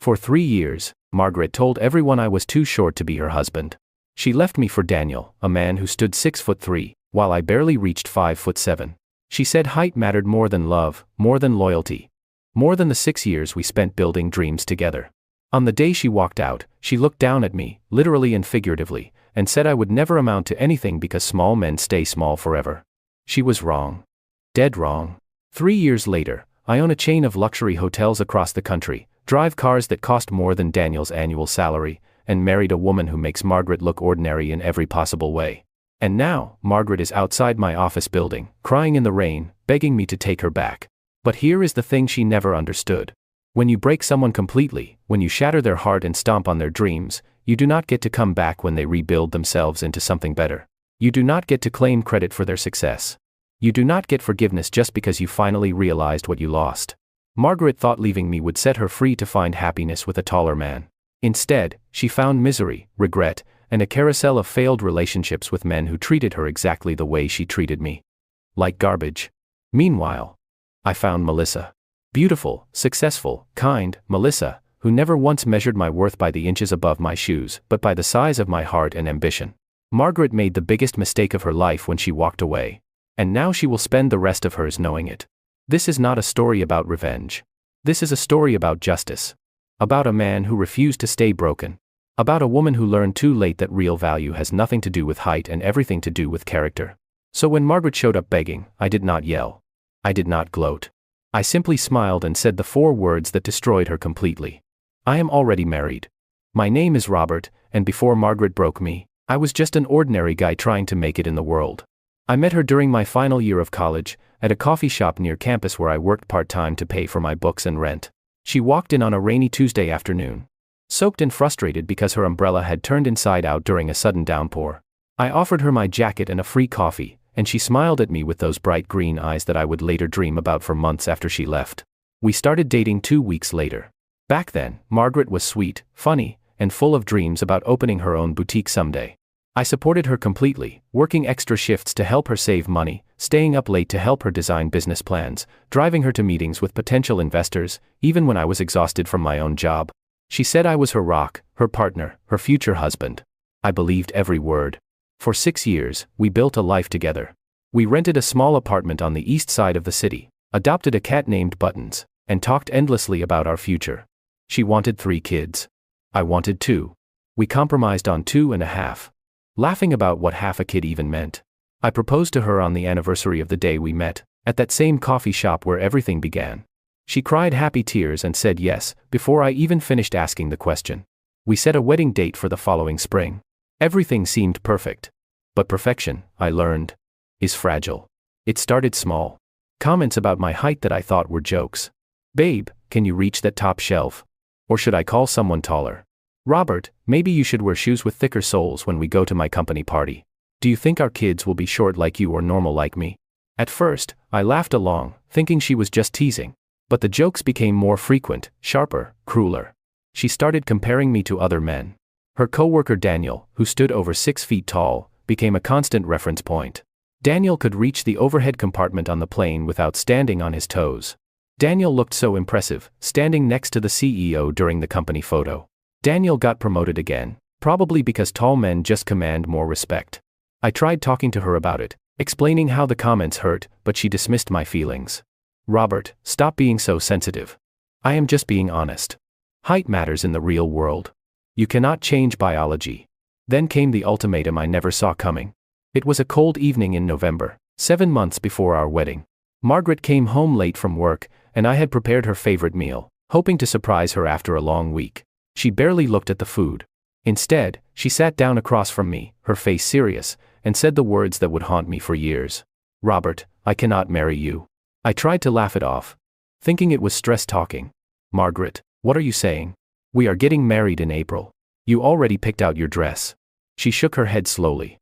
For 3 years, Margaret told everyone I was too short to be her husband. She left me for Daniel, a man who stood 6'3", while I barely reached 5'7". She said height mattered more than love, more than loyalty, more than the 6 years we spent building dreams together. On the day she walked out, she looked down at me, literally and figuratively, and said I would never amount to anything because small men stay small forever. She was wrong. Dead wrong. 3 years later, I own a chain of luxury hotels across the country, drive cars that cost more than Daniel's annual salary, and married a woman who makes Margaret look ordinary in every possible way. And now, Margaret is outside my office building, crying in the rain, begging me to take her back. But here is the thing she never understood. When you break someone completely, when you shatter their heart and stomp on their dreams, you do not get to come back when they rebuild themselves into something better. You do not get to claim credit for their success. You do not get forgiveness just because you finally realized what you lost. Margaret thought leaving me would set her free to find happiness with a taller man. Instead, she found misery, regret, and a carousel of failed relationships with men who treated her exactly the way she treated me. Like garbage. Meanwhile, I found Melissa. Beautiful, successful, kind, Melissa, who never once measured my worth by the inches above my shoes, but by the size of my heart and ambition. Margaret made the biggest mistake of her life when she walked away. And now she will spend the rest of hers knowing it. This is not a story about revenge. This is a story about justice. About a man who refused to stay broken. About a woman who learned too late that real value has nothing to do with height and everything to do with character. So when Margaret showed up begging, I did not yell. I did not gloat. I simply smiled and said the 4 words that destroyed her completely. I am already married. My name is Robert, and before Margaret broke me, I was just an ordinary guy trying to make it in the world. I met her during my final year of college, at a coffee shop near campus where I worked part-time to pay for my books and rent. She walked in on a rainy Tuesday afternoon. Soaked and frustrated because her umbrella had turned inside out during a sudden downpour. I offered her my jacket and a free coffee, and she smiled at me with those bright green eyes that I would later dream about for months after she left. We started dating 2 weeks later. Back then, Margaret was sweet, funny, and full of dreams about opening her own boutique someday. I supported her completely, working extra shifts to help her save money, staying up late to help her design business plans, driving her to meetings with potential investors, even when I was exhausted from my own job. She said I was her rock, her partner, her future husband. I believed every word. For 6 years, we built a life together. We rented a small apartment on the east side of the city, adopted a cat named Buttons, and talked endlessly about our future. She wanted 3 kids. I wanted 2. We compromised on 2.5. Laughing about what half a kid even meant. I proposed to her on the anniversary of the day we met, at that same coffee shop where everything began. She cried happy tears and said yes, before I even finished asking the question. We set a wedding date for the following spring. Everything seemed perfect. But perfection, I learned, is fragile. It started small. Comments about my height that I thought were jokes. Babe, can you reach that top shelf? Or should I call someone taller? Robert, maybe you should wear shoes with thicker soles when we go to my company party. Do you think our kids will be short like you or normal like me? At first, I laughed along, thinking she was just teasing. But the jokes became more frequent, sharper, crueler. She started comparing me to other men. Her coworker Daniel, who stood over 6 feet tall, became a constant reference point. Daniel could reach the overhead compartment on the plane without standing on his toes. Daniel looked so impressive, standing next to the CEO during the company photo. Daniel got promoted again, probably because tall men just command more respect. I tried talking to her about it, explaining how the comments hurt, but she dismissed my feelings. Robert, stop being so sensitive. I am just being honest. Height matters in the real world. You cannot change biology. Then came the ultimatum I never saw coming. It was a cold evening in November, 7 months before our wedding. Margaret came home late from work, and I had prepared her favorite meal, hoping to surprise her after a long week. She barely looked at the food. Instead, she sat down across from me, her face serious, and said the words that would haunt me for years. Robert, I cannot marry you. I tried to laugh it off, thinking it was stress talking. Margaret, what are you saying? We are getting married in April. You already picked out your dress. She shook her head slowly.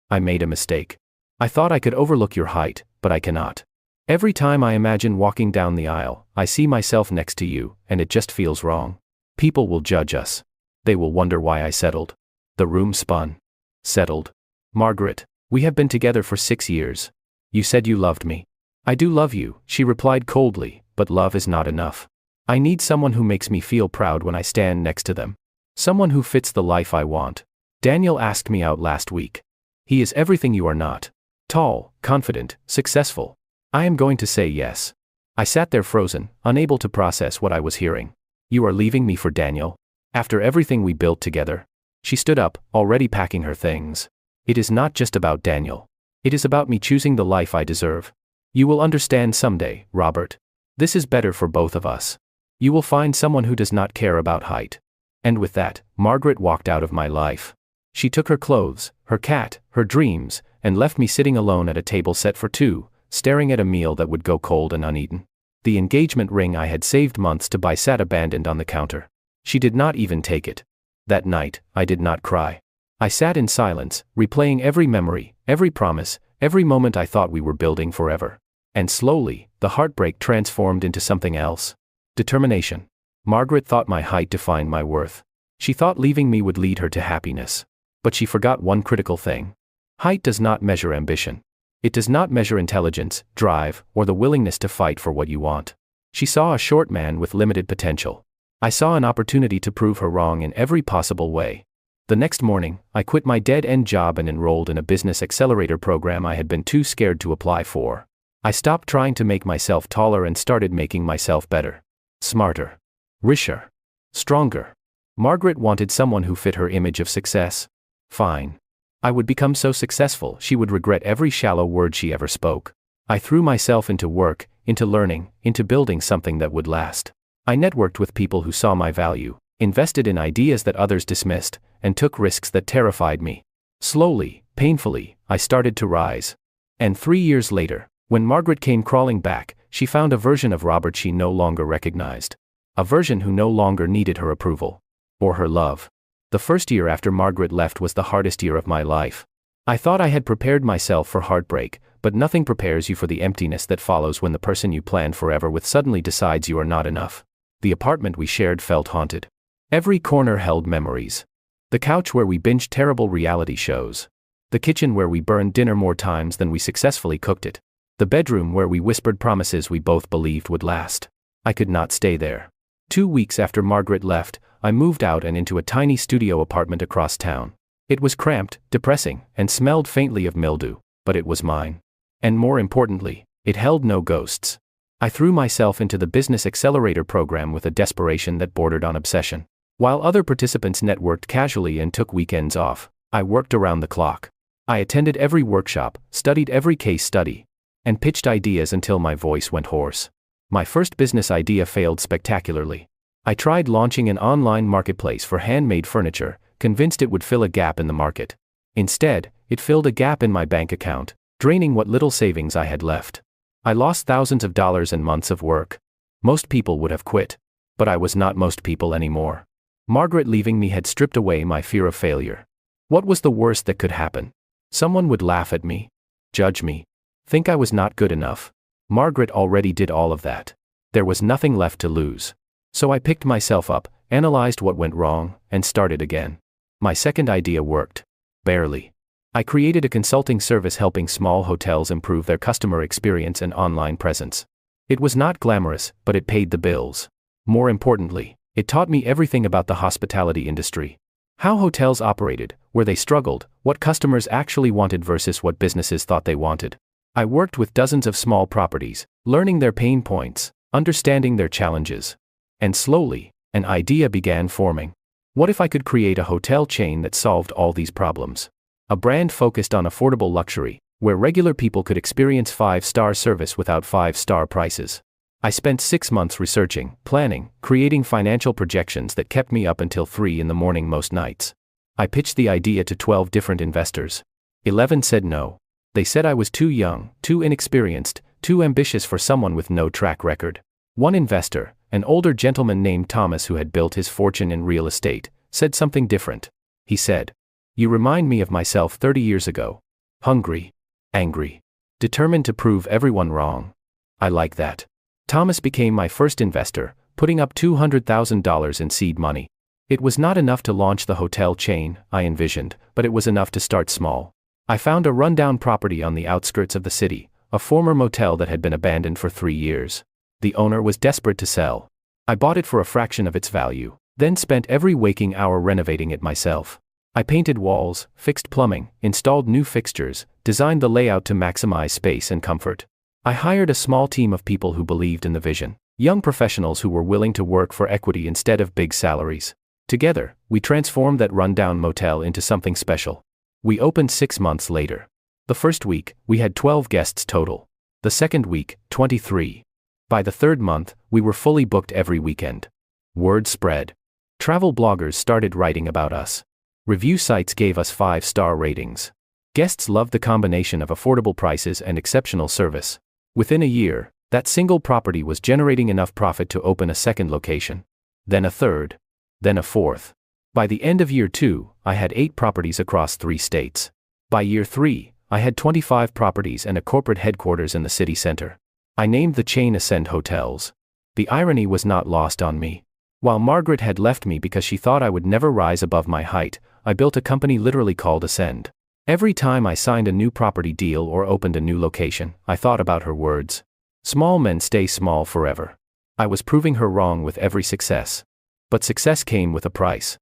I made a mistake. I thought I could overlook your height, but I cannot. Every time I imagine walking down the aisle, I see myself next to you, and it just feels wrong. People will judge us. They will wonder why I settled. The room spun. Settled. Margaret, we have been together for 6 years. You said you loved me. I do love you, she replied coldly, but love is not enough. I need someone who makes me feel proud when I stand next to them. Someone who fits the life I want. Daniel asked me out last week. He is everything you are not. Tall, confident, successful. I am going to say yes. I sat there frozen, unable to process what I was hearing. You are leaving me for Daniel? After everything we built together? She stood up, already packing her things. It is not just about Daniel. It is about me choosing the life I deserve. You will understand someday, Robert. This is better for both of us. You will find someone who does not care about height. And with that, Margaret walked out of my life. She took her clothes, her cat, her dreams, and left me sitting alone at a table set for two, staring at a meal that would go cold and uneaten. The engagement ring I had saved months to buy sat abandoned on the counter. She did not even take it. That night, I did not cry. I sat in silence, replaying every memory, every promise, every moment I thought we were building forever. And slowly, the heartbreak transformed into something else. Determination. Margaret thought my height defined my worth. She thought leaving me would lead her to happiness. But she forgot one critical thing. Height does not measure ambition. It does not measure intelligence, drive, or the willingness to fight for what you want. She saw a short man with limited potential. I saw an opportunity to prove her wrong in every possible way. The next morning, I quit my dead-end job and enrolled in a business accelerator program I had been too scared to apply for. I stopped trying to make myself taller and started making myself better. Smarter. Richer. Stronger. Margaret wanted someone who fit her image of success. Fine. I would become so successful she would regret every shallow word she ever spoke. I threw myself into work, into learning, into building something that would last. I networked with people who saw my value, invested in ideas that others dismissed, and took risks that terrified me. Slowly, painfully, I started to rise. And 3 years later, when Margaret came crawling back, she found a version of Robert she no longer recognized. A version who no longer needed her approval. Or her love. The first year after Margaret left was the hardest year of my life. I thought I had prepared myself for heartbreak, but nothing prepares you for the emptiness that follows when the person you planned forever with suddenly decides you are not enough. The apartment we shared felt haunted. Every corner held memories. The couch where we binged terrible reality shows. The kitchen where we burned dinner more times than we successfully cooked it. The bedroom where we whispered promises we both believed would last. I could not stay there. 2 weeks after Margaret left, I moved out and into a tiny studio apartment across town. It was cramped, depressing, and smelled faintly of mildew, but it was mine. And more importantly, it held no ghosts. I threw myself into the business accelerator program with a desperation that bordered on obsession. While other participants networked casually and took weekends off, I worked around the clock. I attended every workshop, studied every case study, and pitched ideas until my voice went hoarse. My first business idea failed spectacularly. I tried launching an online marketplace for handmade furniture, convinced it would fill a gap in the market. Instead, it filled a gap in my bank account, draining what little savings I had left. I lost thousands of dollars and months of work. Most people would have quit. But I was not most people anymore. Margaret leaving me had stripped away my fear of failure. What was the worst that could happen? Someone would laugh at me, judge me, think I was not good enough. Margaret already did all of that. There was nothing left to lose. So I picked myself up, analyzed what went wrong, and started again. My second idea worked. Barely. I created a consulting service helping small hotels improve their customer experience and online presence. It was not glamorous, but it paid the bills. More importantly, it taught me everything about the hospitality industry. How hotels operated, where they struggled, what customers actually wanted versus what businesses thought they wanted. I worked with dozens of small properties, learning their pain points, understanding their challenges. And slowly, an idea began forming. What if I could create a hotel chain that solved all these problems? A brand focused on affordable luxury, where regular people could experience 5-star service without 5-star prices. I spent 6 months researching, planning, creating financial projections that kept me up until 3 in the morning most nights. I pitched the idea to 12 different investors. 11 said no. They said I was too young, too inexperienced, too ambitious for someone with no track record. One investor, an older gentleman named Thomas who had built his fortune in real estate, said something different. He said, "You remind me of myself 30 years ago. Hungry, angry, determined to prove everyone wrong. I like that." Thomas became my first investor, putting up $200,000 in seed money. It was not enough to launch the hotel chain I envisioned, but it was enough to start small. I found a rundown property on the outskirts of the city, a former motel that had been abandoned for 3 years. The owner was desperate to sell. I bought it for a fraction of its value, then spent every waking hour renovating it myself. I painted walls, fixed plumbing, installed new fixtures, designed the layout to maximize space and comfort. I hired a small team of people who believed in the vision, young professionals who were willing to work for equity instead of big salaries. Together, we transformed that rundown motel into something special. We opened 6 months later. The first week, we had 12 guests total. The second week, 23. By the third month, we were fully booked every weekend. Word spread. Travel bloggers started writing about us. Review sites gave us 5-star ratings. Guests loved the combination of affordable prices and exceptional service. Within a year, that single property was generating enough profit to open a second location. Then a third. Then a fourth. By the end of year 2, I had 8 properties across 3 states. By year 3, I had 25 properties and a corporate headquarters in the city center. I named the chain Ascend Hotels. The irony was not lost on me. While Margaret had left me because she thought I would never rise above my height, I built a company literally called Ascend. Every time I signed a new property deal or opened a new location, I thought about her words. Small men stay small forever. I was proving her wrong with every success. But success came with a price.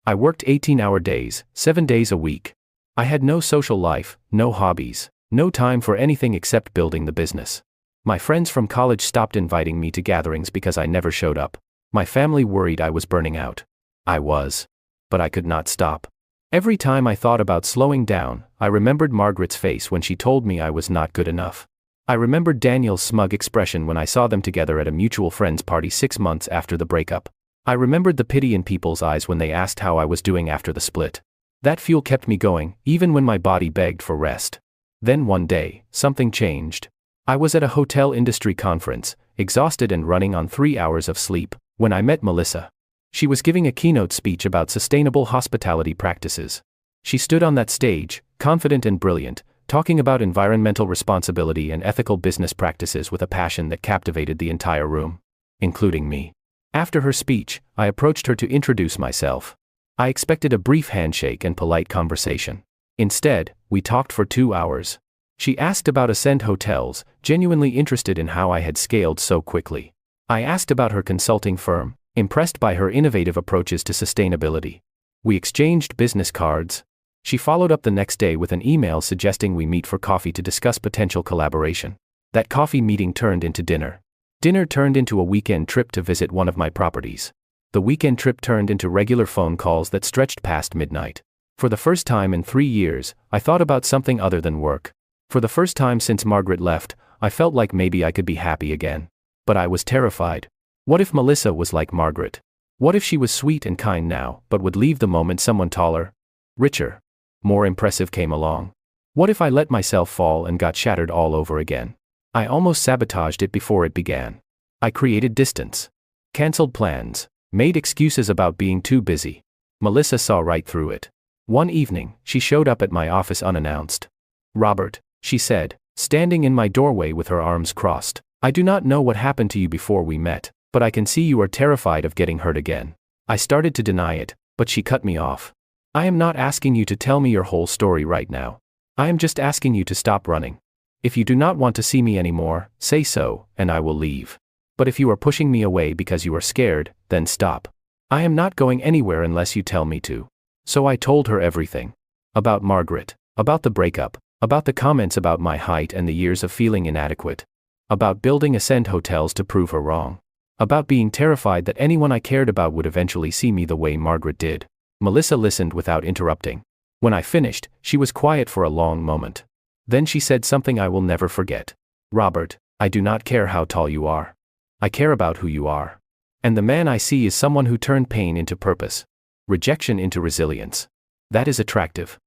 I worked 18-hour days, 7 days a week. I had no social life, no hobbies, no time for anything except building the business. My friends from college stopped inviting me to gatherings because I never showed up. My family worried I was burning out. I was. But I could not stop. Every time I thought about slowing down, I remembered Margaret's face when she told me I was not good enough. I remembered Daniel's smug expression when I saw them together at a mutual friend's party 6 months after the breakup. I remembered the pity in people's eyes when they asked how I was doing after the split. That fuel kept me going, even when my body begged for rest. Then one day, something changed. I was at a hotel industry conference, exhausted and running on 3 hours of sleep, when I met Melissa. She was giving a keynote speech about sustainable hospitality practices. She stood on that stage, confident and brilliant, talking about environmental responsibility and ethical business practices with a passion that captivated the entire room, including me. After her speech, I approached her to introduce myself. I expected a brief handshake and polite conversation. Instead, we talked for 2 hours. She asked about Ascend Hotels, genuinely interested in how I had scaled so quickly. I asked about her consulting firm, impressed by her innovative approaches to sustainability. We exchanged business cards. She followed up the next day with an email suggesting we meet for coffee to discuss potential collaboration. That coffee meeting turned into dinner. Dinner turned into a weekend trip to visit one of my properties. The weekend trip turned into regular phone calls that stretched past midnight. For the first time in 3 years, I thought about something other than work. For the first time since Margaret left, I felt like maybe I could be happy again. But I was terrified. What if Melissa was like Margaret? What if she was sweet and kind now, but would leave the moment someone taller, richer, more impressive came along? What if I let myself fall and got shattered all over again? I almost sabotaged it before it began. I created distance. Cancelled plans. Made excuses about being too busy. Melissa saw right through it. One evening, she showed up at my office unannounced. "Robert," she said, standing in my doorway with her arms crossed, "I do not know what happened to you before we met, but I can see you are terrified of getting hurt again." I started to deny it, but she cut me off. "I am not asking you to tell me your whole story right now. I am just asking you to stop running. If you do not want to see me anymore, say so, and I will leave. But if you are pushing me away because you are scared, then stop. I am not going anywhere unless you tell me to." So I told her everything. About Margaret, about the breakup, about the comments about my height and the years of feeling inadequate. About building Ascend Hotels to prove her wrong. About being terrified that anyone I cared about would eventually see me the way Margaret did. Melissa listened without interrupting. When I finished, she was quiet for a long moment. Then she said something I will never forget. "Robert, I do not care how tall you are. I care about who you are. And the man I see is someone who turned pain into purpose. Rejection into resilience. That is attractive.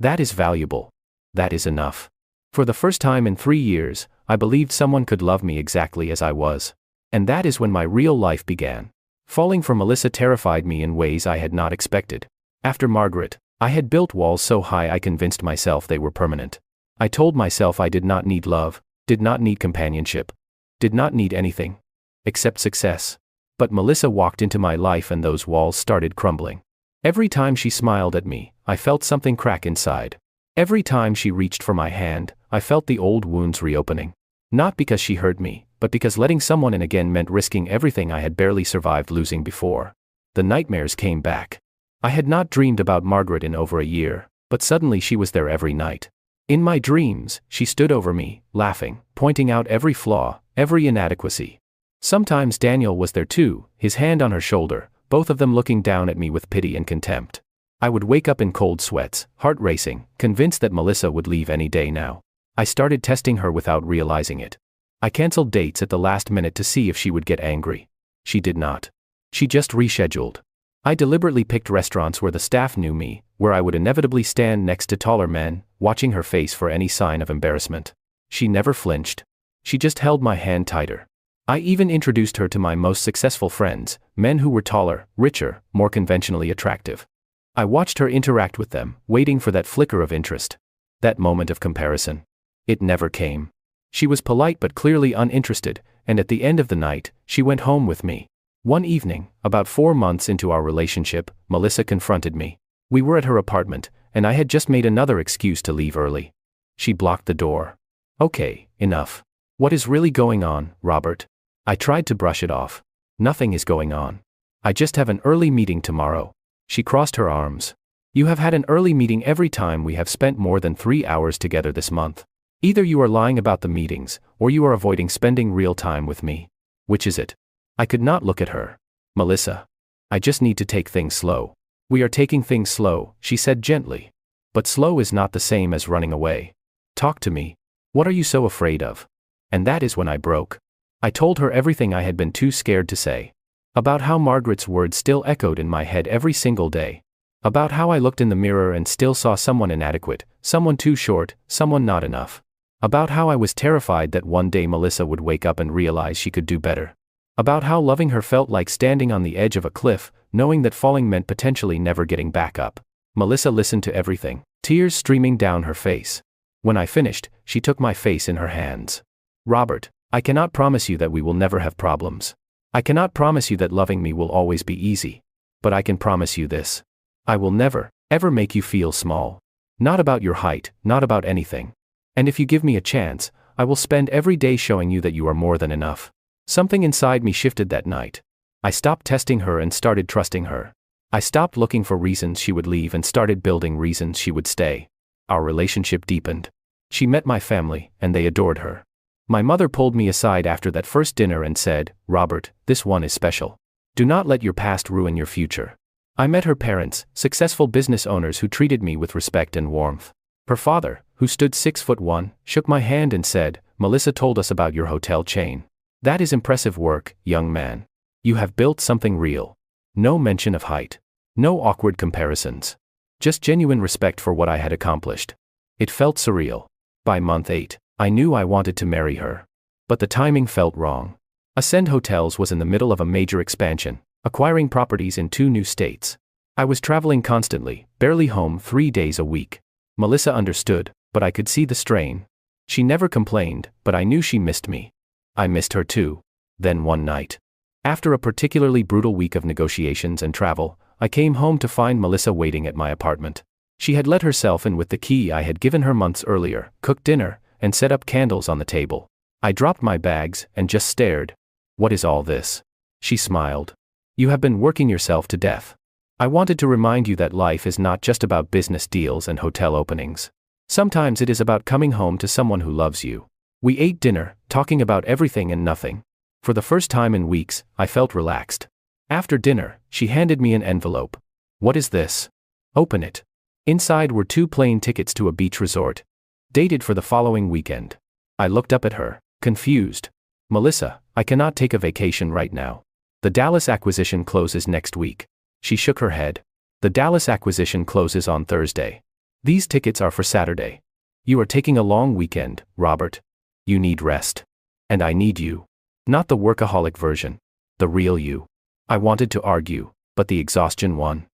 That is valuable. That is enough." For the first time in 3 years, I believed someone could love me exactly as I was. And that is when my real life began. Falling for Melissa terrified me in ways I had not expected. After Margaret, I had built walls so high I convinced myself they were permanent. I told myself I did not need love, did not need companionship, did not need anything except success. But Melissa walked into my life and those walls started crumbling. Every time she smiled at me, I felt something crack inside. Every time she reached for my hand, I felt the old wounds reopening. Not because she hurt me, but because letting someone in again meant risking everything I had barely survived losing before. The nightmares came back. I had not dreamed about Margaret in over a year, but suddenly she was there every night. In my dreams, she stood over me, laughing, pointing out every flaw, every inadequacy. Sometimes Daniel was there too, his hand on her shoulder, both of them looking down at me with pity and contempt. I would wake up in cold sweats, heart racing, convinced that Melissa would leave any day now. I started testing her without realizing it. I canceled dates at the last minute to see if she would get angry. She did not. She just rescheduled. I deliberately picked restaurants where the staff knew me, where I would inevitably stand next to taller men, watching her face for any sign of embarrassment. She never flinched. She just held my hand tighter. I even introduced her to my most successful friends, men who were taller, richer, more conventionally attractive. I watched her interact with them, waiting for that flicker of interest. That moment of comparison. It never came. She was polite but clearly uninterested, and at the end of the night, she went home with me. One evening, about 4 months into our relationship, Melissa confronted me. We were at her apartment, and I had just made another excuse to leave early. She blocked the door. Okay, enough. What is really going on, Robert? I tried to brush it off. Nothing is going on. I just have an early meeting tomorrow. She crossed her arms. You have had an early meeting every time we have spent more than 3 hours together this month. Either you are lying about the meetings, or you are avoiding spending real time with me. Which is it? I could not look at her. Melissa. I just need to take things slow. We are taking things slow, she said gently. But slow is not the same as running away. Talk to me. What are you so afraid of? And that is when I broke. I told her everything I had been too scared to say. About how Margaret's words still echoed in my head every single day. About how I looked in the mirror and still saw someone inadequate, someone too short, someone not enough. About how I was terrified that one day Melissa would wake up and realize she could do better. About how loving her felt like standing on the edge of a cliff, knowing that falling meant potentially never getting back up. Melissa listened to everything, tears streaming down her face. When I finished, she took my face in her hands. Robert, I cannot promise you that we will never have problems. I cannot promise you that loving me will always be easy. But I can promise you this. I will never, ever make you feel small. Not about your height, not about anything. And if you give me a chance, I will spend every day showing you that you are more than enough. Something inside me shifted that night. I stopped testing her and started trusting her. I stopped looking for reasons she would leave and started building reasons she would stay. Our relationship deepened. She met my family, and they adored her. My mother pulled me aside after that first dinner and said, Robert, this one is special. Do not let your past ruin your future. I met her parents, successful business owners who treated me with respect and warmth. Her father, who stood 6'1", shook my hand and said, Melissa told us about your hotel chain. That is impressive work, young man. You have built something real. No mention of height. No awkward comparisons. Just genuine respect for what I had accomplished. It felt surreal. By month 8, I knew I wanted to marry her. But the timing felt wrong. Ascend Hotels was in the middle of a major expansion, acquiring properties in 2 new states. I was traveling constantly, barely home 3 days a week. Melissa understood, but I could see the strain. She never complained, but I knew she missed me. I missed her too. Then one night, after a particularly brutal week of negotiations and travel, I came home to find Melissa waiting at my apartment. She had let herself in with the key I had given her months earlier, cooked dinner, and set up candles on the table. I dropped my bags and just stared. What is all this? She smiled. You have been working yourself to death. I wanted to remind you that life is not just about business deals and hotel openings. Sometimes it is about coming home to someone who loves you. We ate dinner, talking about everything and nothing. For the first time in weeks, I felt relaxed. After dinner, she handed me an envelope. What is this? Open it. Inside were 2 plane tickets to a beach resort. Dated for the following weekend. I looked up at her, confused. Melissa, I cannot take a vacation right now. The Dallas acquisition closes next week. She shook her head. The Dallas acquisition closes on Thursday. These tickets are for Saturday. You are taking a long weekend, Robert. You need rest. And I need you. Not the workaholic version. The real you. I wanted to argue, but the exhaustion won.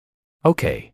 Okay,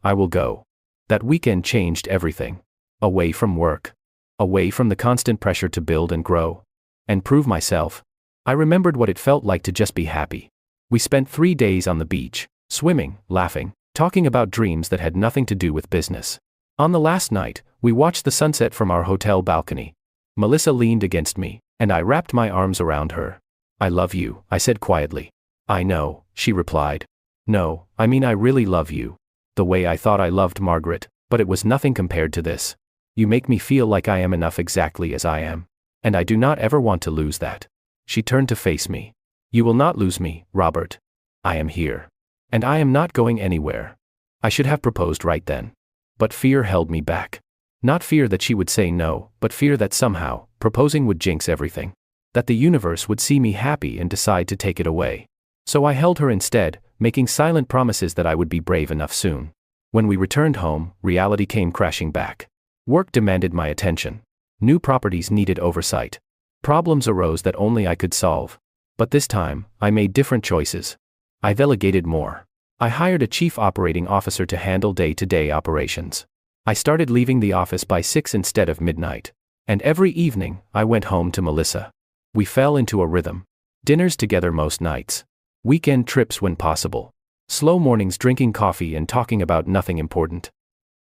I will go. That weekend changed everything. Away from work. Away from the constant pressure to build and grow. And prove myself. I remembered what it felt like to just be happy. We spent 3 days on the beach, swimming, laughing, talking about dreams that had nothing to do with business. On the last night, we watched the sunset from our hotel balcony. Melissa leaned against me, And I wrapped my arms around her. I love you, I said quietly. I know, she replied. No, I mean I really love you. The way I thought I loved Margaret, but it was nothing compared to this. You make me feel like I am enough exactly as I am. And I do not ever want to lose that. She turned to face me. You will not lose me, Robert. I am here. And I am not going anywhere. I should have proposed right then. But fear held me back. Not fear that she would say no, but fear that somehow, proposing would jinx everything. That the universe would see me happy and decide to take it away. So I held her instead, making silent promises that I would be brave enough soon. When we returned home, reality came crashing back. Work demanded my attention. New properties needed oversight. Problems arose that only I could solve. But this time, I made different choices. I delegated more. I hired a chief operating officer to handle day-to-day operations. I started leaving the office by 6 instead of midnight. And every evening, I went home to Melissa. We fell into a rhythm. Dinners together most nights. Weekend trips when possible. Slow mornings drinking coffee and talking about nothing important.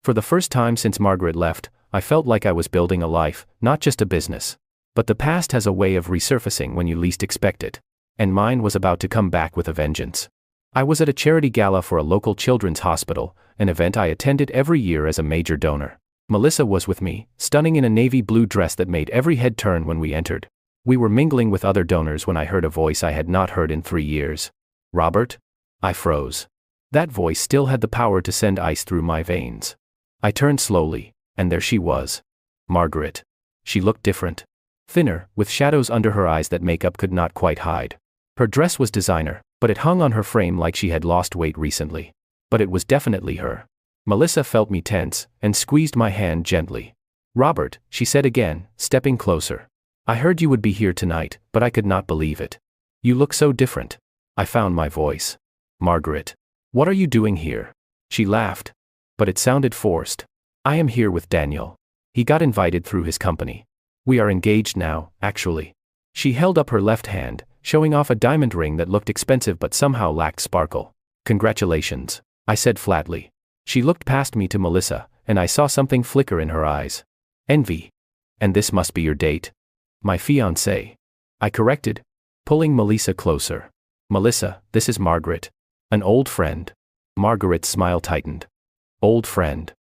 For the first time since Margaret left, I felt like I was building a life, not just a business. But the past has a way of resurfacing when you least expect it. And mine was about to come back with a vengeance. I was at a charity gala for a local children's hospital, an event I attended every year as a major donor. Melissa was with me, stunning in a navy blue dress that made every head turn when we entered. We were mingling with other donors when I heard a voice I had not heard in 3 years. Robert? I froze. That voice still had the power to send ice through my veins. I turned slowly, and there she was. Margaret. She looked different. Thinner, with shadows under her eyes that makeup could not quite hide. Her dress was designer, but it hung on her frame like she had lost weight recently. But it was definitely her. Melissa felt me tense, and squeezed my hand gently. Robert, she said again, stepping closer. I heard you would be here tonight, but I could not believe it. You look so different. I found my voice. Margaret. What are you doing here? She laughed. But it sounded forced. I am here with Daniel. He got invited through his company. We are engaged now, actually. She held up her left hand, showing off a diamond ring that looked expensive but somehow lacked sparkle. Congratulations, I said flatly. She looked past me to Melissa, and I saw something flicker in her eyes. Envy. And this must be your date? My fiancée. I corrected, pulling Melissa closer. Melissa, this is Margaret. An old friend. Margaret's smile tightened. Old friend.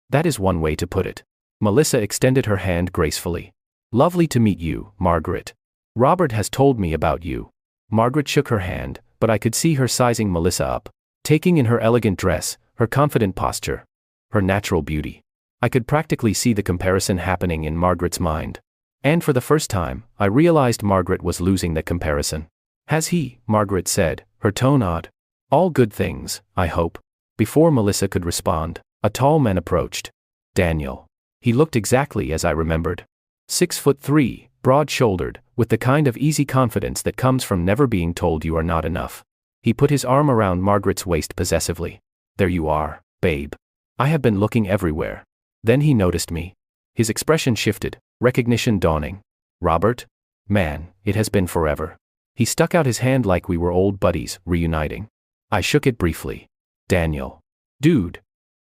That is one way to put it. Melissa extended her hand gracefully. Lovely to meet you, Margaret. Robert has told me about you. Margaret shook her hand, but I could see her sizing Melissa up, taking in her elegant dress, her confident posture, her natural beauty. I could practically see the comparison happening in Margaret's mind. And for the first time, I realized Margaret was losing that comparison. Has he, Margaret said, her tone odd. All good things, I hope. Before Melissa could respond, a tall man approached. Daniel. He looked exactly as I remembered. 6'3", broad-shouldered, with the kind of easy confidence that comes from never being told you are not enough. He put his arm around Margaret's waist possessively. There you are, babe. I have been looking everywhere. Then he noticed me. His expression shifted, recognition dawning. Robert? Man, it has been forever. He stuck out his hand like we were old buddies, reuniting. I shook it briefly. Daniel. Dude.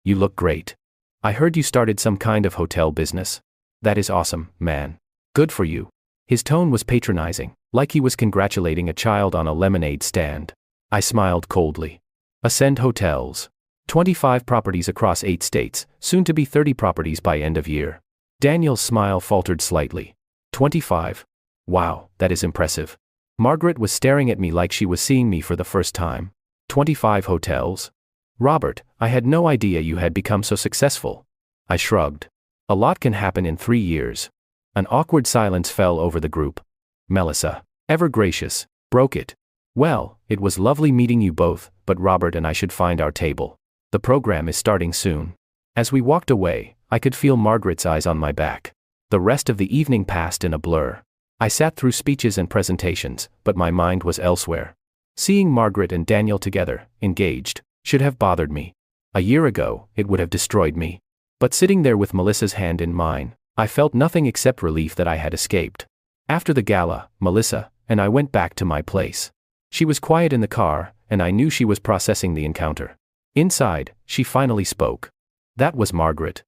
You look great. I heard you started some kind of hotel business. That is awesome, man. Good for you. His tone was patronizing, like he was congratulating a child on a lemonade stand. I smiled coldly. Ascend Hotels. 25 properties across 8 states, soon to be 30 properties by end of year. Daniel's smile faltered slightly. 25. Wow, that is impressive. Margaret was staring at me like she was seeing me for the first time. 25 hotels? Robert, I had no idea you had become so successful. I shrugged. A lot can happen in 3 years. An awkward silence fell over the group. Melissa, ever gracious, broke it. Well, it was lovely meeting you both, but Robert and I should find our table. The program is starting soon. As we walked away, I could feel Margaret's eyes on my back. The rest of the evening passed in a blur. I sat through speeches and presentations, but my mind was elsewhere. Seeing Margaret and Daniel together, engaged, should have bothered me. A year ago, it would have destroyed me. But sitting there with Melissa's hand in mine, I felt nothing except relief that I had escaped. After the gala, Melissa and I went back to my place. She was quiet in the car, and I knew she was processing the encounter. Inside, she finally spoke. That was Margaret.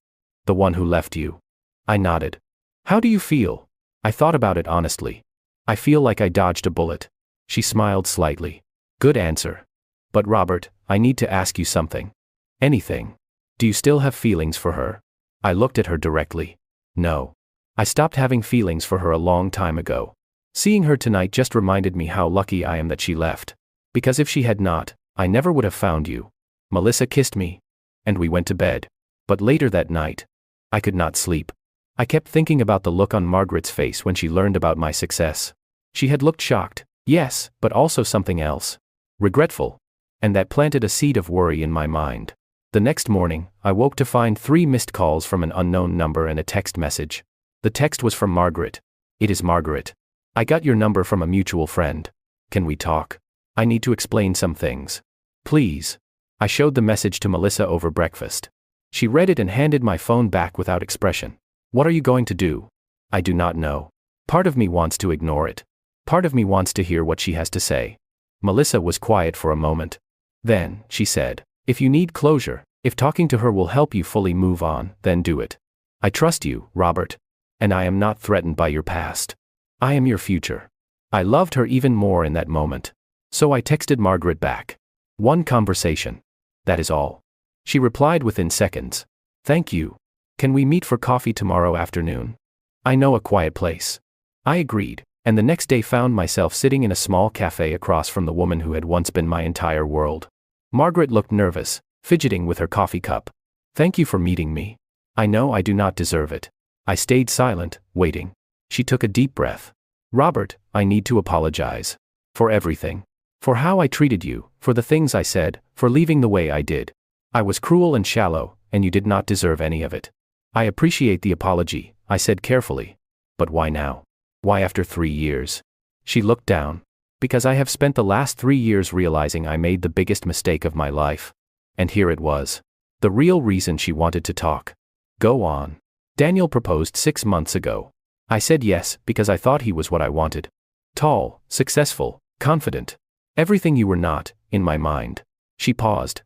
The one who left you. I nodded. How do you feel? I thought about it honestly. I feel like I dodged a bullet. She smiled slightly. Good answer. But Robert, I need to ask you something. Anything. Do you still have feelings for her? I looked at her directly. No. I stopped having feelings for her a long time ago. Seeing her tonight just reminded me how lucky I am that she left. Because if she had not, I never would have found you. Melissa kissed me. And we went to bed. But later that night, I could not sleep. I kept thinking about the look on Margaret's face when she learned about my success. She had looked shocked, yes, but also something else. Regretful. And that planted a seed of worry in my mind. The next morning, I woke to find 3 missed calls from an unknown number and a text message. The text was from Margaret. It is Margaret. I got your number from a mutual friend. Can we talk? I need to explain some things. Please. I showed the message to Melissa over breakfast. She read it and handed my phone back without expression. What are you going to do? I do not know. Part of me wants to ignore it. Part of me wants to hear what she has to say. Melissa was quiet for a moment. Then, she said, if you need closure, if talking to her will help you fully move on, then do it. I trust you, Robert. And I am not threatened by your past. I am your future. I loved her even more in that moment. So I texted Margaret back. One conversation. That is all. She replied within seconds. Thank you. Can we meet for coffee tomorrow afternoon? I know a quiet place. I agreed, and the next day found myself sitting in a small cafe across from the woman who had once been my entire world. Margaret looked nervous, fidgeting with her coffee cup. Thank you for meeting me. I know I do not deserve it. I stayed silent, waiting. She took a deep breath. Robert, I need to apologize. For everything. For how I treated you, for the things I said, for leaving the way I did. I was cruel and shallow, and you did not deserve any of it. I appreciate the apology, I said carefully. But why now? Why after 3 years? She looked down. Because I have spent the last 3 years realizing I made the biggest mistake of my life. And here it was. The real reason she wanted to talk. Go on. Daniel proposed 6 months ago. I said yes because I thought he was what I wanted. Tall, successful, confident. Everything you were not, in my mind. She paused.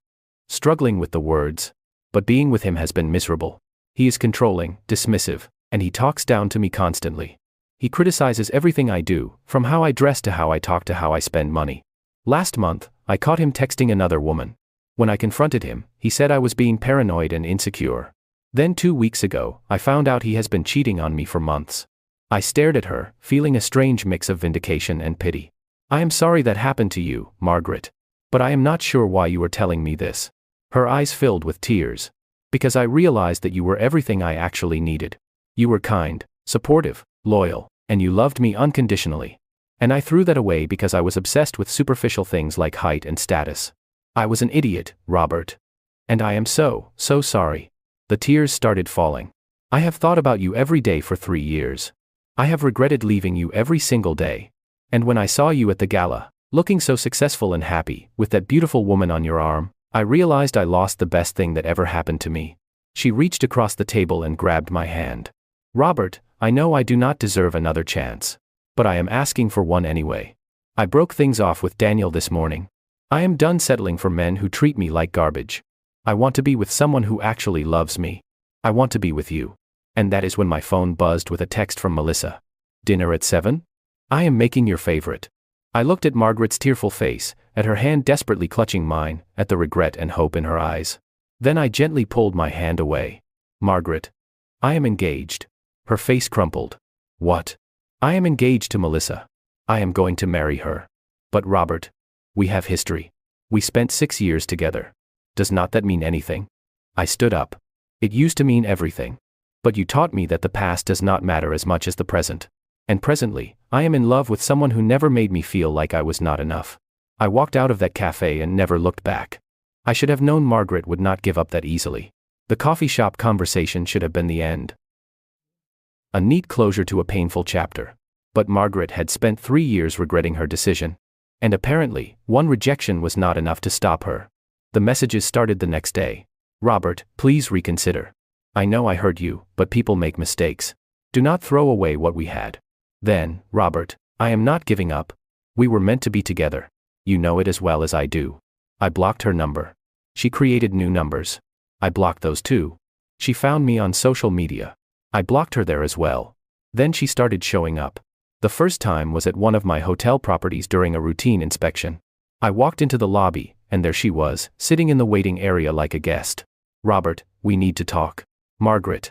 Struggling with the words. But being with him has been miserable. He is controlling, dismissive, and he talks down to me constantly. He criticizes everything I do, from how I dress to how I talk to how I spend money. Last month, I caught him texting another woman. When I confronted him, he said I was being paranoid and insecure. Then 2 weeks ago, I found out he has been cheating on me for months. I stared at her, feeling a strange mix of vindication and pity. I am sorry that happened to you, Margaret. But I am not sure why you are telling me this. Her eyes filled with tears. Because I realized that you were everything I actually needed. You were kind, supportive, loyal, and you loved me unconditionally. And I threw that away because I was obsessed with superficial things like height and status. I was an idiot, Robert. And I am so sorry. The tears started falling. I have thought about you every day for 3 years. I have regretted leaving you every single day. And when I saw you at the gala, looking so successful and happy, with that beautiful woman on your arm, I realized I lost the best thing that ever happened to me. She reached across the table and grabbed my hand. Robert, I know I do not deserve another chance. But I am asking for one anyway. I broke things off with Daniel this morning. I am done settling for men who treat me like garbage. I want to be with someone who actually loves me. I want to be with you. And that is when my phone buzzed with a text from Melissa. Dinner at 7? I am making your favorite. I looked at Margaret's tearful face, at her hand desperately clutching mine, at the regret and hope in her eyes. Then I gently pulled my hand away. Margaret. I am engaged. Her face crumpled. What? I am engaged to Melissa. I am going to marry her. But Robert. We have history. We spent 6 years together. Does not that mean anything? I stood up. It used to mean everything. But you taught me that the past does not matter as much as the present. And presently, I am in love with someone who never made me feel like I was not enough. I walked out of that cafe and never looked back. I should have known Margaret would not give up that easily. The coffee shop conversation should have been the end. A neat closure to a painful chapter. But Margaret had spent 3 years regretting her decision. And apparently, one rejection was not enough to stop her. The messages started the next day. Robert, please reconsider. I know I hurt you, but people make mistakes. Do not throw away what we had. Then, Robert, I am not giving up. We were meant to be together. You know it as well as I do. I blocked her number. She created new numbers. I blocked those too. She found me on social media. I blocked her there as well. Then she started showing up. The first time was at one of my hotel properties during a routine inspection. I walked into the lobby, and there she was, sitting in the waiting area like a guest. "Robert, we need to talk." "Margaret.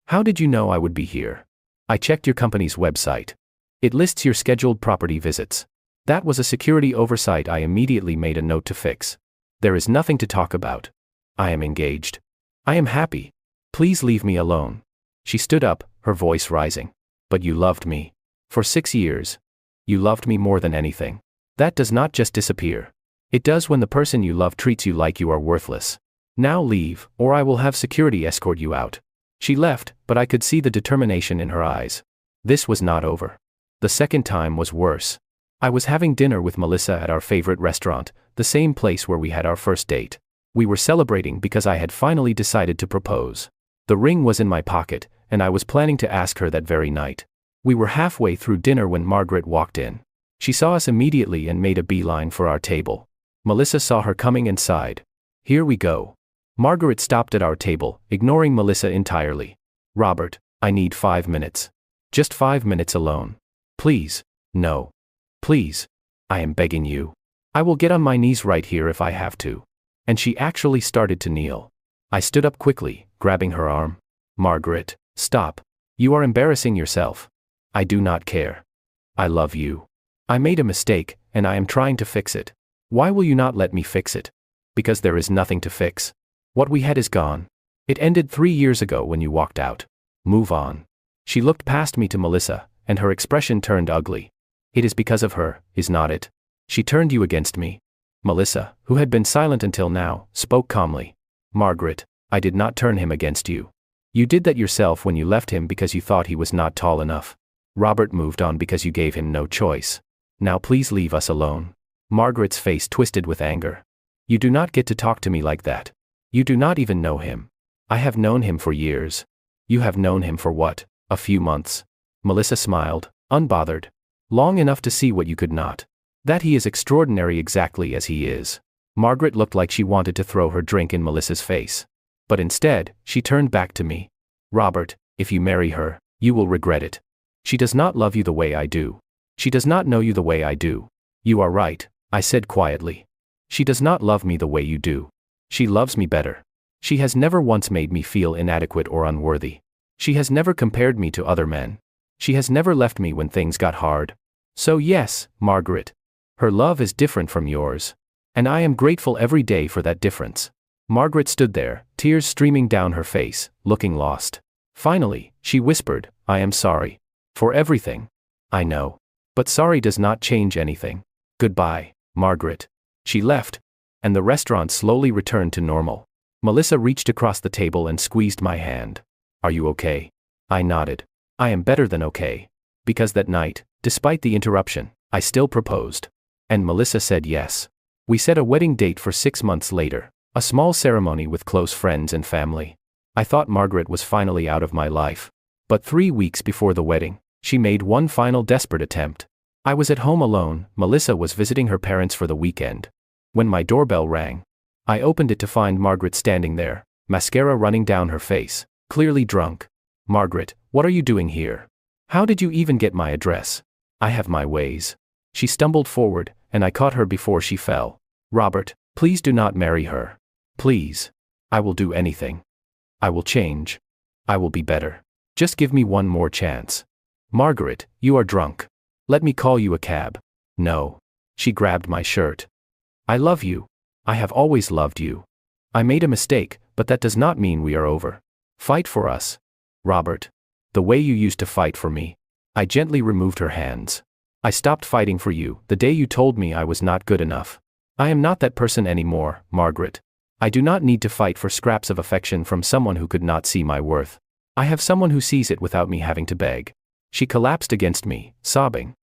How did you know I would be here?" "I checked your company's website. It lists your scheduled property visits." That was a security oversight I immediately made a note to fix. "There is nothing to talk about. I am engaged. I am happy. Please leave me alone." She stood up, her voice rising. "But you loved me. For 6 years. You loved me more than anything. That does not just disappear. It does when the person you love treats you like you are worthless. Now leave, or I will have security escort you out." She left, but I could see the determination in her eyes. This was not over. The second time was worse. I was having dinner with Melissa at our favorite restaurant, the same place where we had our first date. We were celebrating because I had finally decided to propose. The ring was in my pocket, and I was planning to ask her that very night. We were halfway through dinner when Margaret walked in. She saw us immediately and made a beeline for our table. Melissa saw her coming and sighed. "Here we go." Margaret stopped at our table, ignoring Melissa entirely. "Robert, I need 5 minutes. Just 5 minutes alone. Please." "No. Please. I am begging you. I will get on my knees right here if I have to." And she actually started to kneel. I stood up quickly, grabbing her arm. "Margaret, stop. You are embarrassing yourself. I do not care. I love you. I made a mistake, and I am trying to fix it. Why will you not let me fix it?" "Because there is nothing to fix. What we had is gone. It ended 3 years ago when you walked out. Move on." She looked past me to Melissa, and her expression turned ugly. "It is because of her, is not it? She turned you against me." Melissa, who had been silent until now, spoke calmly. "Margaret, I did not turn him against you. You did that yourself when you left him because you thought he was not tall enough. Robert moved on because you gave him no choice. Now please leave us alone." Margaret's face twisted with anger. "You do not get to talk to me like that. You do not even know him. I have known him for years." "You have known him for what, a few months?" Melissa smiled, unbothered. "Long enough to see what you could not. That he is extraordinary exactly as he is." Margaret looked like she wanted to throw her drink in Melissa's face. But instead, she turned back to me. "Robert, if you marry her, you will regret it. She does not love you the way I do. She does not know you the way I do." "You are right," I said quietly. "She does not love me the way you do. She loves me better. She has never once made me feel inadequate or unworthy. She has never compared me to other men. She has never left me when things got hard. So yes, Margaret. Her love is different from yours. And I am grateful every day for that difference." Margaret stood there, tears streaming down her face, looking lost. Finally, she whispered, "I am sorry. For everything. I know. But sorry does not change anything. Goodbye, Margaret." She left, and the restaurant slowly returned to normal. Melissa reached across the table and squeezed my hand. "Are you okay?" I nodded. "I am better than okay. Because that night, despite the interruption, I still proposed." And Melissa said yes. We set a wedding date for 6 months later, a small ceremony with close friends and family. I thought Margaret was finally out of my life. But 3 weeks before the wedding, she made one final desperate attempt. I was at home alone. Melissa was visiting her parents for the weekend. When my doorbell rang, I opened it to find Margaret standing there, mascara running down her face, clearly drunk. "Margaret, what are you doing here? How did you even get my address?" "I have my ways." She stumbled forward, and I caught her before she fell. "Robert, please do not marry her. Please. I will do anything. I will change. I will be better. Just give me one more chance." "Margaret, you are drunk. Let me call you a cab." "No." She grabbed my shirt. "I love you. I have always loved you. I made a mistake, but that does not mean we are over. Fight for us. Robert. The way you used to fight for me." I gently removed her hands. "I stopped fighting for you the day you told me I was not good enough. I am not that person anymore, Margaret. I do not need to fight for scraps of affection from someone who could not see my worth. I have someone who sees it without me having to beg." She collapsed against me, sobbing.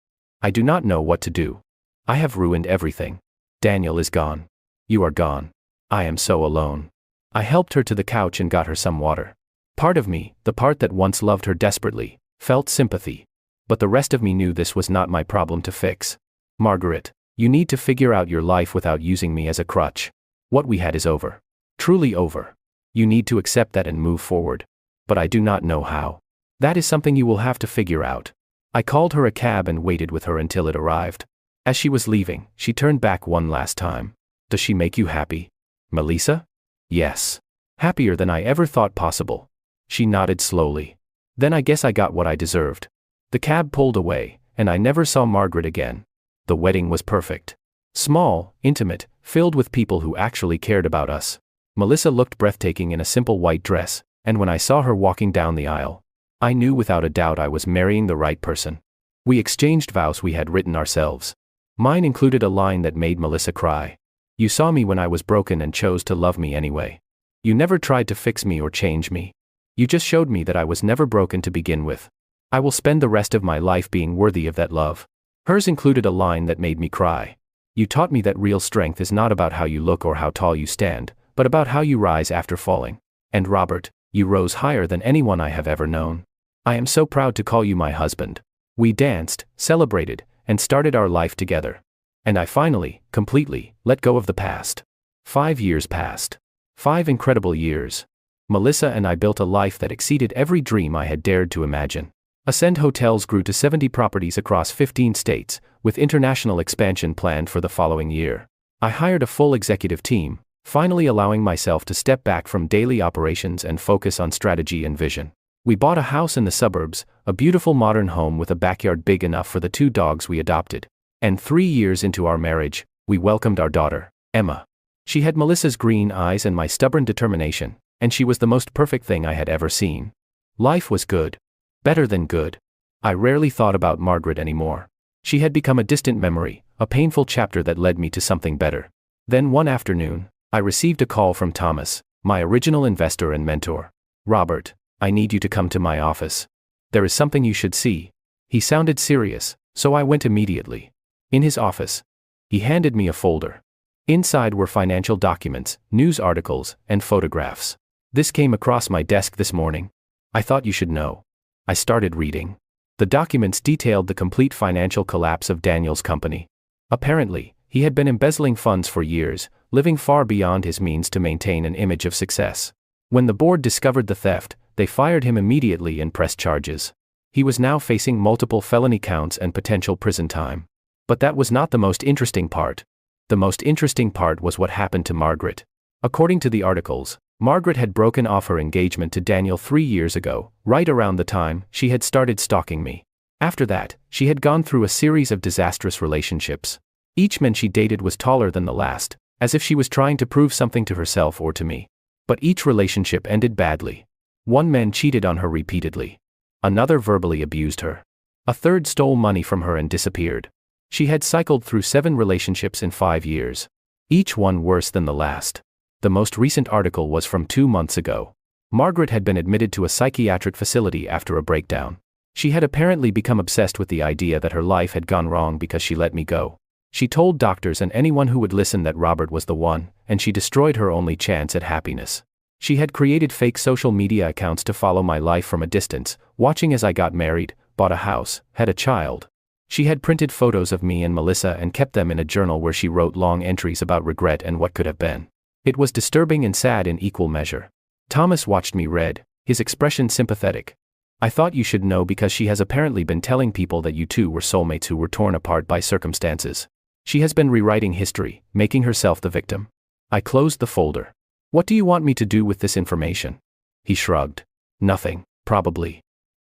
"I do not know what to do. I have ruined everything. Daniel is gone. You are gone. I am so alone." I helped her to the couch and got her some water. Part of me, the part that once loved her desperately, felt sympathy. But the rest of me knew this was not my problem to fix. "Margaret, you need to figure out your life without using me as a crutch. What we had is over. Truly over. You need to accept that and move forward. But I do not know how." That is something you will have to figure out. I called her a cab and waited with her until it arrived. As she was leaving, she turned back one last time. Does she make you happy, Melissa? Yes. Happier than I ever thought possible. She nodded slowly. Then I guess I got what I deserved. The cab pulled away, and I never saw Margaret again. The wedding was perfect. Small, intimate, filled with people who actually cared about us. Melissa looked breathtaking in a simple white dress, and when I saw her walking down the aisle, I knew without a doubt I was marrying the right person. We exchanged vows we had written ourselves. Mine included a line that made Melissa cry. You saw me when I was broken and chose to love me anyway. You never tried to fix me or change me. You just showed me that I was never broken to begin with. I will spend the rest of my life being worthy of that love. Hers included a line that made me cry. You taught me that real strength is not about how you look or how tall you stand, but about how you rise after falling. And Robert, you rose higher than anyone I have ever known. I am so proud to call you my husband. We danced, celebrated, and started our life together. And I finally, completely, let go of the past. 5 years passed. 5 incredible years. Melissa and I built a life that exceeded every dream I had dared to imagine. Ascend Hotels grew to 70 properties across 15 states, with international expansion planned for the following year. I hired a full executive team, finally allowing myself to step back from daily operations and focus on strategy and vision. We bought a house in the suburbs, a beautiful modern home with a backyard big enough for the 2 dogs we adopted. And 3 years into our marriage, we welcomed our daughter, Emma. She had Melissa's green eyes and my stubborn determination, and she was the most perfect thing I had ever seen. Life was good. Better than good. I rarely thought about Margaret anymore. She had become a distant memory, a painful chapter that led me to something better. Then one afternoon, I received a call from Thomas, my original investor and mentor. Robert, I need you to come to my office. There is something you should see. He sounded serious, so I went immediately. In his office, he handed me a folder. Inside were financial documents, news articles, and photographs. This came across my desk this morning. I thought you should know. I started reading. The documents detailed the complete financial collapse of Daniel's company. Apparently, he had been embezzling funds for years, living far beyond his means to maintain an image of success. When the board discovered the theft, they fired him immediately and pressed charges. He was now facing multiple felony counts and potential prison time. But that was not the most interesting part. The most interesting part was what happened to Margaret. According to the articles, Margaret had broken off her engagement to Daniel 3 years ago, right around the time she had started stalking me. After that, she had gone through a series of disastrous relationships. Each man she dated was taller than the last, as if she was trying to prove something to herself or to me. But each relationship ended badly. One man cheated on her repeatedly. Another verbally abused her. A third stole money from her and disappeared. She had cycled through 7 relationships in 5 years. Each one worse than the last. The most recent article was from 2 months ago. Margaret had been admitted to a psychiatric facility after a breakdown. She had apparently become obsessed with the idea that her life had gone wrong because she let me go. She told doctors and anyone who would listen that Robert was the one, and she destroyed her only chance at happiness. She had created fake social media accounts to follow my life from a distance, watching as I got married, bought a house, had a child. She had printed photos of me and Melissa and kept them in a journal where she wrote long entries about regret and what could have been. It was disturbing and sad in equal measure. Thomas watched me read, his expression sympathetic. I thought you should know because she has apparently been telling people that you two were soulmates who were torn apart by circumstances. She has been rewriting history, making herself the victim. I closed the folder. What do you want me to do with this information? He shrugged. Nothing, probably.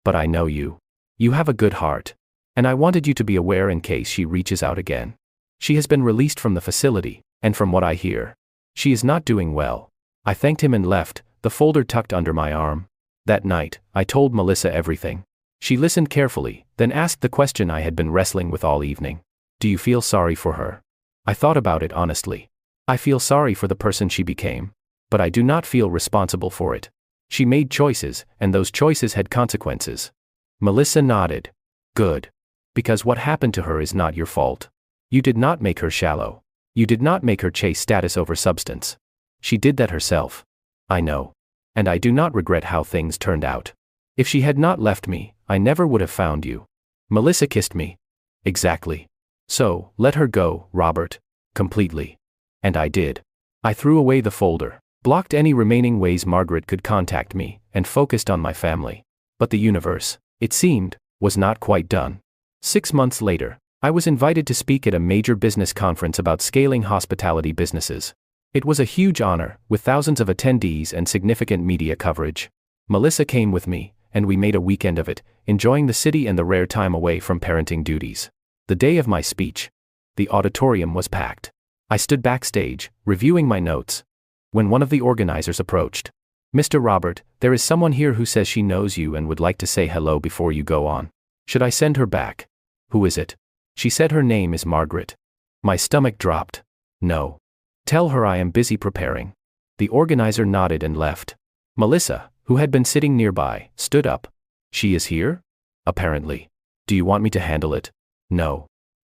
But I know you. You have a good heart. And I wanted you to be aware in case she reaches out again. She has been released from the facility, and from what I hear, she is not doing well. I thanked him and left, the folder tucked under my arm. That night, I told Melissa everything. She listened carefully, then asked the question I had been wrestling with all evening. Do you feel sorry for her? I thought about it honestly. I feel sorry for the person she became. But I do not feel responsible for it. She made choices, and those choices had consequences. Melissa nodded. Good. Because what happened to her is not your fault. You did not make her shallow. You did not make her chase status over substance. She did that herself. I know. And I do not regret how things turned out. If she had not left me, I never would have found you. Melissa kissed me. Exactly. So, let her go, Robert. Completely. And I did. I threw away the folder, blocked any remaining ways Margaret could contact me, and focused on my family. But the universe, it seemed, was not quite done. 6 months later, I was invited to speak at a major business conference about scaling hospitality businesses. It was a huge honor, with thousands of attendees and significant media coverage. Melissa came with me, and we made a weekend of it, enjoying the city and the rare time away from parenting duties. The day of my speech, the auditorium was packed. I stood backstage, reviewing my notes, when one of the organizers approached. "Mr. Robert, there is someone here who says she knows you and would like to say hello before you go on. Should I send her back?" "Who is it?" "She said her name is Margaret." My stomach dropped. "No. Tell her I am busy preparing." The organizer nodded and left. Melissa, who had been sitting nearby, stood up. "She is here?" "Apparently. Do you want me to handle it?" "No.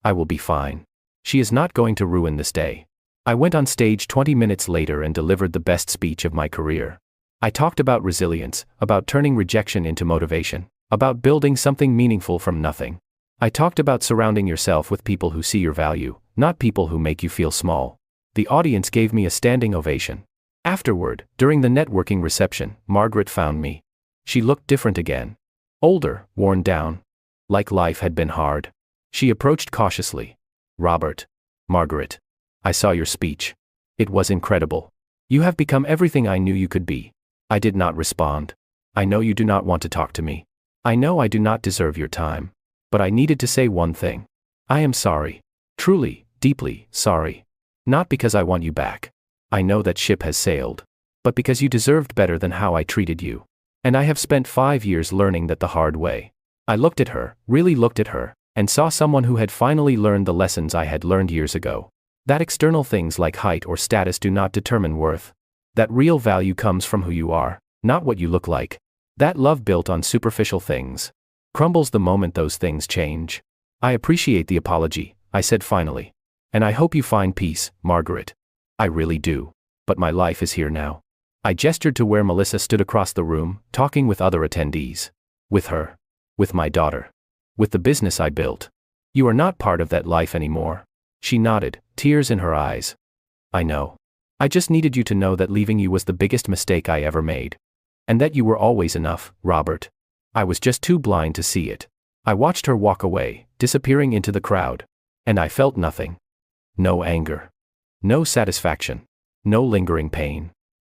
I will be fine. She is not going to ruin this day." I went on stage 20 minutes later and delivered the best speech of my career. I talked about resilience, about turning rejection into motivation, about building something meaningful from nothing. I talked about surrounding yourself with people who see your value, not people who make you feel small. The audience gave me a standing ovation. Afterward, during the networking reception, Margaret found me. She looked different again. Older, worn down. Like life had been hard. She approached cautiously. "Robert." "Margaret. I saw your speech. It was incredible. You have become everything I knew you could be." I did not respond. "I know you do not want to talk to me. I know I do not deserve your time. But I needed to say one thing. I am sorry. Truly, deeply sorry. Not because I want you back. I know that ship has sailed. But because you deserved better than how I treated you. And I have spent 5 years learning that the hard way." I looked at her, really looked at her, and saw someone who had finally learned the lessons I had learned years ago. That external things like height or status do not determine worth. That real value comes from who you are, not what you look like. That love built on superficial things crumbles the moment those things change. "I appreciate the apology," I said finally. "And I hope you find peace, Margaret. I really do. But my life is here now." I gestured to where Melissa stood across the room, talking with other attendees. "With her. With my daughter. With the business I built. You are not part of that life anymore." She nodded, tears in her eyes. "I know. I just needed you to know that leaving you was the biggest mistake I ever made. And that you were always enough, Robert. I was just too blind to see it." I watched her walk away, disappearing into the crowd. And I felt nothing. No anger. No satisfaction. No lingering pain.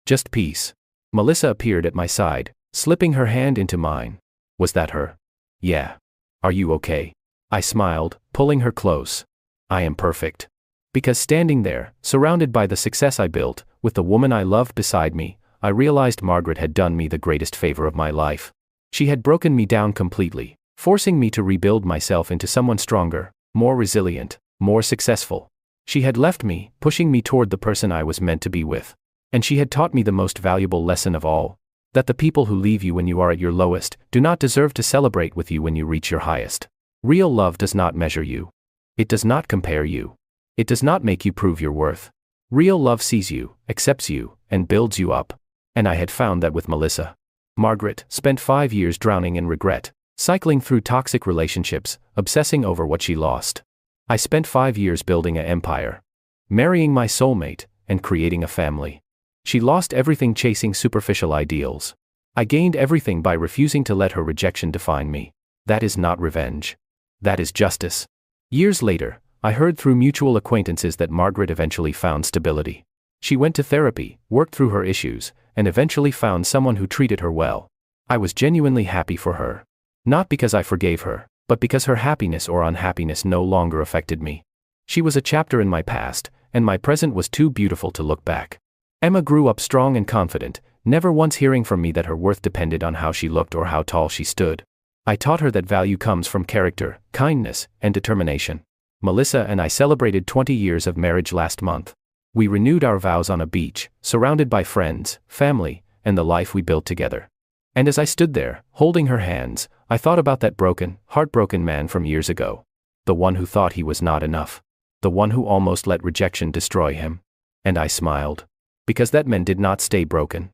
Just peace. Melissa appeared at my side, slipping her hand into mine. Was that her? "Yeah. Are you okay?" I smiled, pulling her close. "I am perfect." Because standing there, surrounded by the success I built, with the woman I loved beside me, I realized Margaret had done me the greatest favor of my life. She had broken me down completely, forcing me to rebuild myself into someone stronger, more resilient, more successful. She had left me, pushing me toward the person I was meant to be with. And she had taught me the most valuable lesson of all, that the people who leave you when you are at your lowest do not deserve to celebrate with you when you reach your highest. Real love does not measure you. It does not compare you. It does not make you prove your worth. Real love sees you, accepts you, and builds you up. And I had found that with Melissa. Margaret spent 5 years drowning in regret, cycling through toxic relationships, obsessing over what she lost. I spent 5 years building an empire, marrying my soulmate, and creating a family. She lost everything chasing superficial ideals. I gained everything by refusing to let her rejection define me. That is not revenge. That is justice. Years later, I heard through mutual acquaintances that Margaret eventually found stability. She went to therapy, worked through her issues, and eventually found someone who treated her well. I was genuinely happy for her. Not because I forgave her, but because her happiness or unhappiness no longer affected me. She was a chapter in my past, and my present was too beautiful to look back. Emma grew up strong and confident, never once hearing from me that her worth depended on how she looked or how tall she stood. I taught her that value comes from character, kindness, and determination. Melissa and I celebrated 20 years of marriage last month. We renewed our vows on a beach, surrounded by friends, family, and the life we built together. And as I stood there, holding her hands, I thought about that broken, heartbroken man from years ago. The one who thought he was not enough. The one who almost let rejection destroy him. And I smiled. Because that man did not stay broken.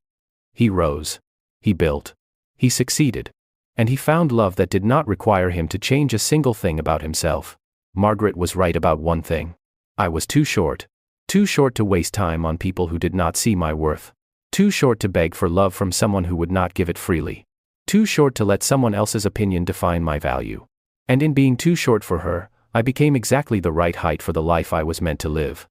He rose. He built. He succeeded. And he found love that did not require him to change a single thing about himself. Margaret was right about one thing. I was too short. Too short to waste time on people who did not see my worth. Too short to beg for love from someone who would not give it freely. Too short to let someone else's opinion define my value. And in being too short for her, I became exactly the right height for the life I was meant to live.